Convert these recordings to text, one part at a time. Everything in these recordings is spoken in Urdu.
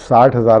60,000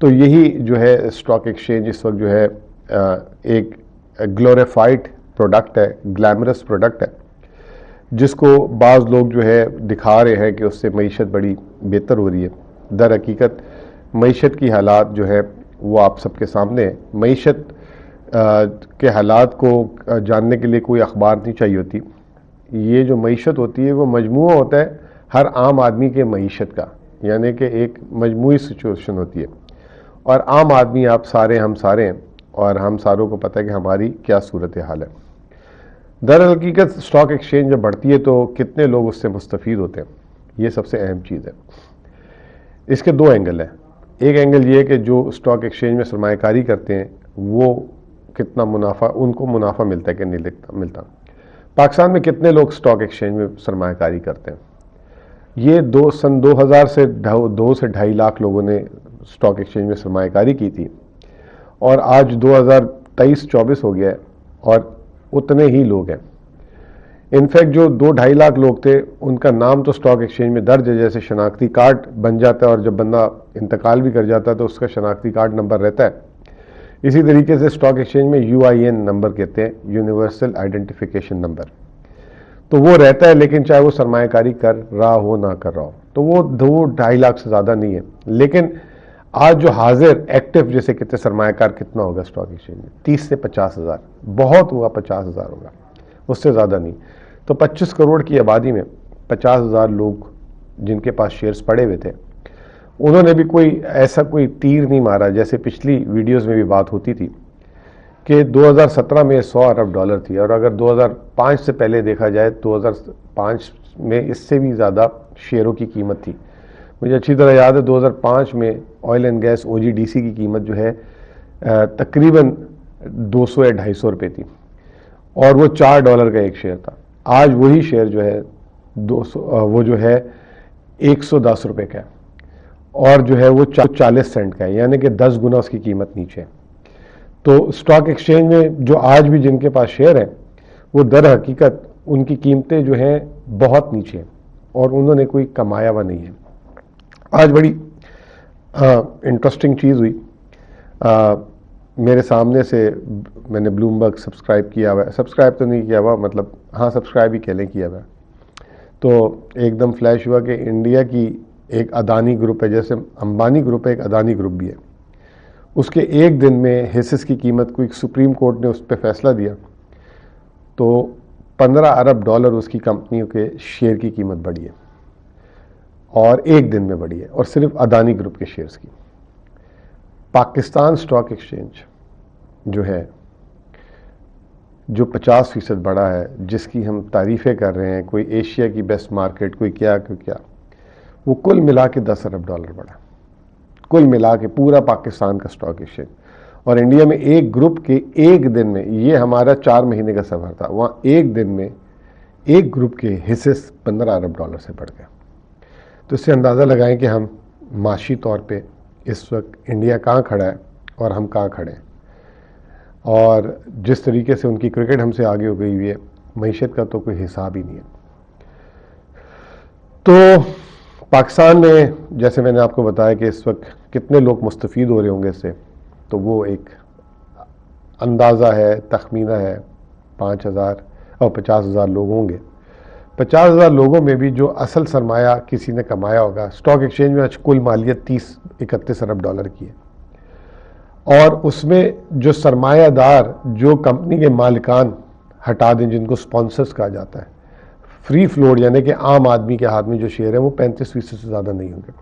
تو یہی جو ہے اسٹاک ایکسچینج اس وقت جو ہے ایک گلوریفائڈ پروڈکٹ ہے، گلیمرس پروڈکٹ ہے، جس کو بعض لوگ جو ہے دکھا رہے ہیں کہ اس سے معیشت بڑی بہتر ہو رہی ہے۔ در حقیقت معیشت کی حالات جو ہے وہ آپ سب کے سامنے ہے۔ معیشت کے حالات کو جاننے کے لیے کوئی اخبار نہیں چاہیے ہوتی۔ یہ جو معیشت ہوتی ہے وہ مجموعہ ہوتا ہے ہر عام آدمی کے معیشت کا، یعنی کہ ایک مجموعی سچویشن ہوتی ہے، اور عام آدمی آپ سارے ہم سارے ہیں، اور ہم ساروں کو پتہ ہے کہ ہماری کیا صورتحال ہے۔ در حقیقت اسٹاک ایکسچینج جب بڑھتی ہے تو کتنے لوگ اس سے مستفید ہوتے ہیں، یہ سب سے اہم چیز ہے۔ اس کے دو اینگل ہیں۔ ایک اینگل یہ ہے کہ جو اسٹاک ایکسچینج میں سرمایہ کاری کرتے ہیں وہ کتنا منافع، ان کو منافع ملتا ہے کہ نہیں ملتا۔ پاکستان میں کتنے لوگ اسٹاک ایکسچینج میں سرمایہ کاری کرتے ہیں؟ یہ سن 2000 سے 2.5 لاکھ لوگوں نے اسٹاک ایکسچینج میں سرمایہ کاری کی تھی، اور آج 2023-24 ہو گیا ہے اور اتنے ہی لوگ ہیں۔ انفیکٹ جو 2.5 لاکھ لوگ تھے ان کا نام تو اسٹاک ایکسچینج میں درج ہے، جیسے شناختی کارڈ بن جاتا ہے اور جب بندہ انتقال بھی کر جاتا ہے تو اس کا شناختی کارڈ نمبر رہتا ہے، اسی طریقے سے اسٹاک ایکسچینج میں UIN نمبر کہتے ہیں، یونیورسل آئیڈینٹیفیکیشن نمبر، تو وہ رہتا ہے، لیکن چاہے وہ سرمایہ کاری کر رہا ہو نہ کر رہا ہو، تو وہ 2.5 لاکھ سے زیادہ نہیں ہے۔ لیکن آج جو حاضر ایکٹیو جیسے کہتے ہیں سرمایہ کار کتنا ہوگا اسٹاک ایکسچینج میں؟ 30 سے 50 ہزار، بہت ہوا 50 ہزار ہوگا، اس سے زیادہ نہیں۔ تو 25 کروڑ کی آبادی میں 50 ہزار لوگ جن کے پاس شیئرز پڑے ہوئے تھے، انہوں نے بھی ایسا کوئی تیر نہیں مارا، جیسے پچھلی ویڈیوز میں بھی بات ہوتی تھی کہ 2017 میں 100 ارب ڈالر تھی، اور اگر 2005 سے پہلے دیکھا جائے 2005 میں اس سے بھی زیادہ شیئروں کی قیمت تھی۔ مجھے اچھی طرح یاد ہے 2005 میں آئل اینڈ گیس OGDC کی قیمت جو ہے تقریباً 200 یا 250 روپے تھی، اور وہ $4 کا ایک شیئر تھا۔ آج وہی شیئر جو ہے 200 وہ جو ہے 110 روپے کا ہے، اور جو ہے وہ 40 سینٹ کا ہے، یعنی کہ 10 گنا اس کی قیمت نیچے ہے۔ تو اسٹاک ایکسچینج میں جو آج بھی جن کے پاس شیئر ہیں وہ در حقیقت ان کی قیمتیں جو ہیں بہت نیچے ہیں، اور انہوں نے کوئی کمایا ہوا نہیں ہے۔ آج بڑی انٹرسٹنگ چیز ہوئی، میرے سامنے سے میں نے بلومبرگ سبسکرائب کیا ہوا ہے، سبسکرائب تو نہیں کیا ہوا، مطلب ہاں سبسکرائب ہی کہلیں کیا ہوا ہے، تو ایک دم فلیش ہوا کہ انڈیا کی ایک اڈانی گروپ ہے، جیسے امبانی گروپ ہے ایک اڈانی گروپ بھی ہے، اس کے ایک دن میں حصص کی قیمت کو ایک سپریم کورٹ نے اس پہ فیصلہ دیا تو 15 ارب ڈالر اس کی کمپنیوں کے شیئر کی قیمت بڑھی ہے، اور ایک دن میں بڑھی ہے، اور صرف اڈانی گروپ کے شیئرز کی۔ پاکستان اسٹاک ایکسچینج جو ہے جو 50% بڑا ہے، جس کی ہم تعریفیں کر رہے ہیں، کوئی ایشیا کی بیسٹ مارکیٹ، کوئی کیا، وہ کل ملا کے 10 ارب ڈالر بڑا، کل ملا کے پورا پاکستان کا اسٹاک ایکسچینج۔ اور انڈیا میں ایک گروپ کے ایک دن میں، یہ ہمارا 4 مہینے کا سفر تھا، وہاں ایک دن میں ایک گروپ کے حصے 15 ارب ڈالر سے بڑھ گئے۔ تو اس سے اندازہ لگائیں کہ ہم معاشی طور پہ اس وقت انڈیا کہاں کھڑا ہے اور ہم کہاں کھڑے ہیں، اور جس طریقے سے ان کی کرکٹ ہم سے آگے ہو گئی ہوئی ہے، معیشت کا تو کوئی حساب ہی نہیں ہے۔ تو پاکستان میں جیسے میں نے آپ کو بتایا کہ اس وقت کتنے لوگ مستفید ہو رہے ہوں گے اس سے، تو وہ ایک اندازہ ہے، تخمینہ ہے، 5,000 اور 50,000 لوگ ہوں گے۔ 50,000 لوگوں میں بھی جو اصل سرمایہ کسی نے کمایا ہوگا، اسٹاک ایکسچینج میں آج کل مالیت 30-31 ارب ڈالر کی ہے، اور اس میں جو سرمایہ دار، جو کمپنی کے مالکان ہٹا دیں، جن کو سپانسرز کہا جاتا ہے، فری فلوٹ یعنی کہ عام آدمی کے ہاتھ میں جو شیئر ہے وہ 35% سے زیادہ نہیں ہوں گے،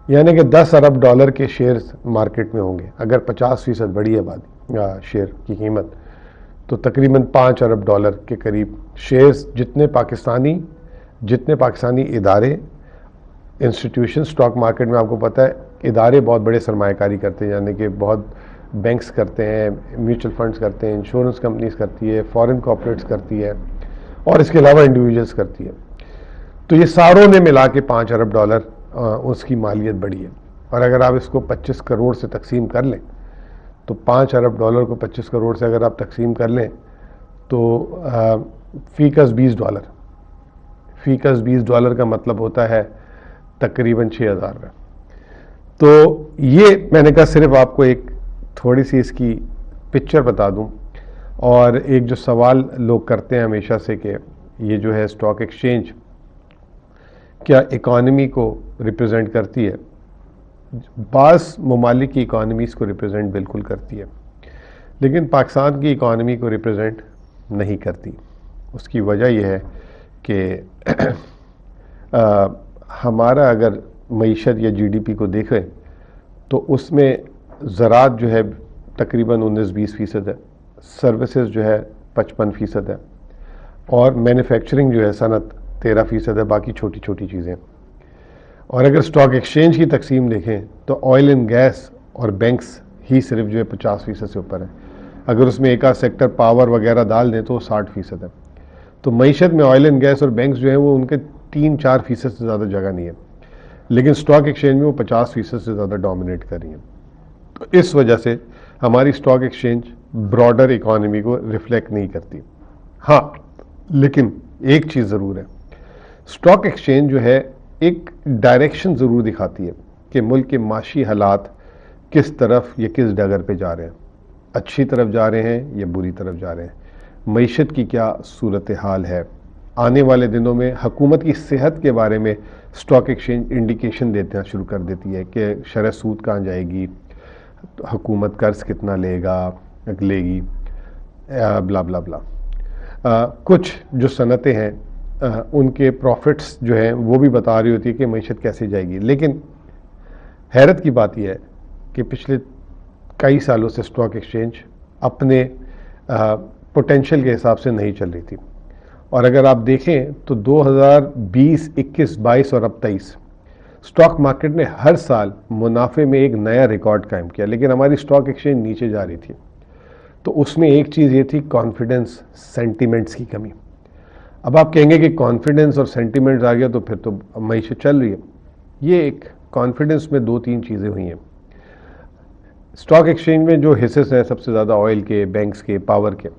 یعنی کہ 10 ارب ڈالر کے شیئرز مارکیٹ میں ہوں گے۔ اگر 50% بڑی ہے شیئر کی قیمت، تو تقریباً 5 ارب ڈالر کے قریب شیئرز جتنے پاکستانی ادارے، انسٹیٹیوشن اسٹاک مارکیٹ میں آپ کو پتہ ہے ادارے بہت بڑے سرمایہ کاری کرتے ہیں، یعنی کہ بہت بینکس کرتے ہیں، میوچل فنڈز کرتے ہیں، انشورنس کمپنیز کرتی ہے، فارن کارپوریٹس کرتی ہے، اور اس کے علاوہ انڈیویجولس کرتی ہے۔ تو یہ ساروں نے ملا کے 5 ارب ڈالر اس کی مالیت بڑھی ہے، اور اگر آپ اس کو 25 کروڑ سے تقسیم کر لیں تو 5 ارب ڈالر کو 25 کروڑ سے اگر آپ تقسیم کر لیں تو فی کس $20، فی کس $20 کا مطلب ہوتا ہے تقریباً 6,000 روپے۔ تو یہ میں نے کہا صرف آپ کو ایک تھوڑی سی اس کی پکچر بتا دوں. اور ایک جو سوال لوگ کرتے ہیں ہمیشہ سے کہ یہ جو ہے اسٹاک ایکسچینج کیا اکانومی کو ریپرزینٹ کرتی ہے؟ بعض ممالک کی اکانومیز کو ریپرزینٹ بالکل کرتی ہے، لیکن پاکستان کی اکانومی کو ریپرزینٹ نہیں کرتی. اس کی وجہ یہ ہے کہ ہمارا اگر معیشت یا GDP کو دیکھیں تو اس میں زراعت جو ہے تقریباً 19-20% ہے، سروسز جو ہے 55% ہے، اور مینوفیکچرنگ جو ہے صنعت 13% ہے، باقی چھوٹی چھوٹی چیزیں. اور اگر اسٹاک ایکسچینج کی تقسیم دیکھیں تو آئل اینڈ گیس اور بینکس ہی صرف جو ہے 50% سے اوپر ہے. اگر اس میں ایک آدھ سیکٹر پاور وغیرہ ڈال دیں تو وہ 60% ہے. تو معیشت میں آئل اینڈ گیس اور بینکس جو ہیں وہ ان کے 3-4% سے زیادہ جگہ نہیں ہے، لیکن اسٹاک ایکسچینج میں وہ 50% سے زیادہ ڈومینیٹ کر رہی ہیں. تو اس وجہ سے ہماری اسٹاک ایکسچینج براڈر اکانومی کو ریفلیکٹ نہیں کرتی. ہاں لیکن ایک چیز ضرور ہے، اسٹاک ایکسچینج جو ہے ایک ڈائریکشن ضرور دکھاتی ہے کہ ملک کے معاشی حالات کس طرف یا کس ڈگر پہ جا رہے ہیں، اچھی طرف جا رہے ہیں یا بری طرف جا رہے ہیں، معیشت کی کیا صورتحال ہے. آنے والے دنوں میں حکومت کی صحت کے بارے میں اسٹاک ایکسچینج انڈیکیشن دینا شروع کر دیتی ہے کہ شرح سود کہاں جائے گی، حکومت قرض کتنا لے گی، بلا بلا بلا. کچھ جو صنعتیں ہیں ان کے پروفٹس جو ہیں وہ بھی بتا رہی ہوتی ہے کہ معیشت کیسے جائے گی. لیکن حیرت کی بات یہ ہے کہ پچھلے کئی سالوں سے اسٹاک ایکسچینج اپنے پوٹینشیل کے حساب سے نہیں چل رہی تھی. اور اگر آپ دیکھیں تو 2020، 21، 22 اور اب 23 اسٹاک مارکیٹ نے ہر سال منافع میں ایک نیا ریکارڈ قائم کیا، لیکن ہماری اسٹاک ایکسچینج نیچے جا رہی تھی. تو اس میں ایک چیز یہ تھی کانفیڈنس، سینٹیمنٹس کی کمی. اب آپ کہیں گے کہ کانفیڈنس اور سینٹیمنٹس آ گیا تو پھر تو معیشت چل رہی ہے. یہ ایک کانفیڈنس میں 2-3 چیزیں ہوئی ہیں. اسٹاک ایکسچینج میں جو حصص ہیں سب سے زیادہ آئل کے، بینکس کے، پاور کے،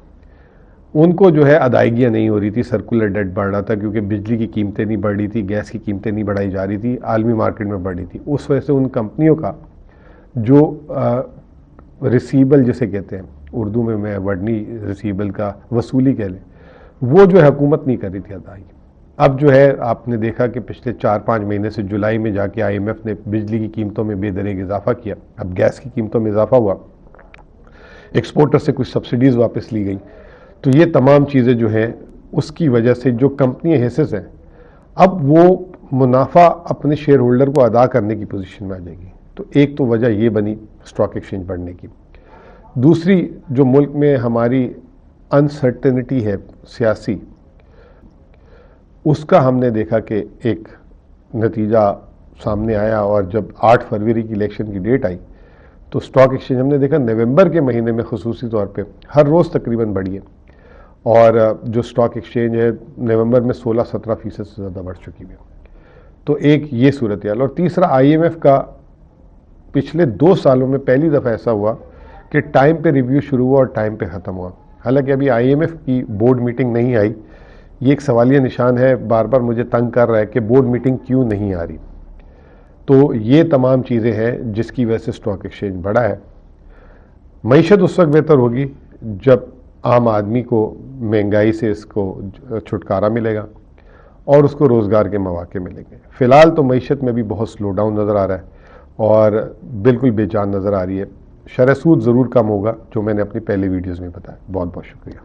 ان کو جو ہے ادائیگیاں نہیں ہو رہی تھی، سرکولر ڈیٹ بڑھ رہا تھا کیونکہ بجلی کی قیمتیں نہیں بڑھ رہی تھی، گیس کی قیمتیں نہیں بڑھائی جا رہی تھی، عالمی مارکیٹ میں بڑھ رہی تھی. اس وجہ سے ان کمپنیوں کا جو ریسیبل جسے کہتے ہیں، اردو میں ورڈ نہیں، ریسیبل کا وصولی کہہ لیں، وہ جو ہے حکومت نہیں کر رہی تھی ادائیگی. اب جو ہے آپ نے دیکھا کہ پچھلے 4-5 مہینے سے جولائی میں جا کے IMF نے بجلی کی قیمتوں میں بے دریغ اضافہ کیا، اب گیس کی قیمتوں میں اضافہ ہوا، ایکسپورٹر سے کچھ سبسڈیز واپس لی گئی. تو یہ تمام چیزیں جو ہیں اس کی وجہ سے جو کمپنی حصص ہیں اب وہ منافع اپنے شیئر ہولڈر کو ادا کرنے کی پوزیشن میں آ جائے گی. تو ایک تو وجہ یہ بنی اسٹاک ایکسچینج بڑھنے کی. دوسری جو ملک میں ہماری انسرٹنٹی ہے سیاسی، اس کا ہم نے دیکھا کہ ایک نتیجہ سامنے آیا. اور جب 8 فروری کی الیکشن کی ڈیٹ آئی تو اسٹاک ایکسچینج ہم نے دیکھا نومبر کے مہینے میں خصوصی طور پہ ہر روز تقریباً بڑھی ہے. اور جو اسٹاک ایکسچینج ہے نومبر میں 16-17% سے زیادہ بڑھ چکی ہے. تو ایک یہ صورتحال. اور تیسرا IMF کا پچھلے 2 سالوں میں پہلی دفعہ ایسا ہوا کہ ٹائم پہ ریویو شروع ہوا اور ٹائم پہ ختم ہوا. حالانکہ ابھی IMF کی بورڈ میٹنگ نہیں آئی. یہ ایک سوالیہ نشان ہے، بار بار مجھے تنگ کر رہا ہے کہ بورڈ میٹنگ کیوں نہیں آ رہی. تو یہ تمام چیزیں ہیں جس کی وجہ سے اسٹاک ایکسچینج بڑھا ہے. معیشت اس وقت بہتر ہوگی جب عام آدمی کو مہنگائی سے اس کو چھٹکارا ملے گا اور اس کو روزگار کے مواقع ملیں گے. فی الحال تو معیشت میں بھی بہت سلو ڈاؤن نظر آ رہا ہے اور بالکل بے جان نظر آ رہی ہے. شرح سود ضرور کم ہوگا جو میں نے اپنی پہلی ویڈیوز میں بتایا. بہت بہت شکریہ.